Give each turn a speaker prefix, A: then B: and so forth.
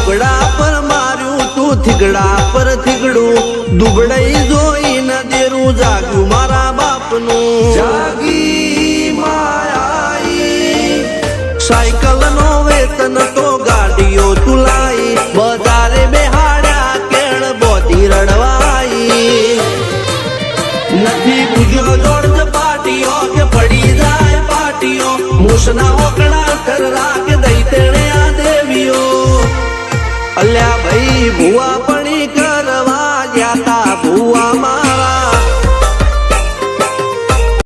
A: દુગડા પર માર્યું તું થીગડા પર થીગડું દુબડાઈ જોઈ ન દેરું જાગ્યું મારા બાપનું જાગી માયાઈ સાયકલ નો વેતન તો ગાડીઓ તુલાઈ બજારે બેહાડ્યા કેળ બોધી રડવાઈ નથી બુજ્યો જોડ પાટીઓ કે પડી જાય પાટીઓ મૂસના ઓકડા કર રાખ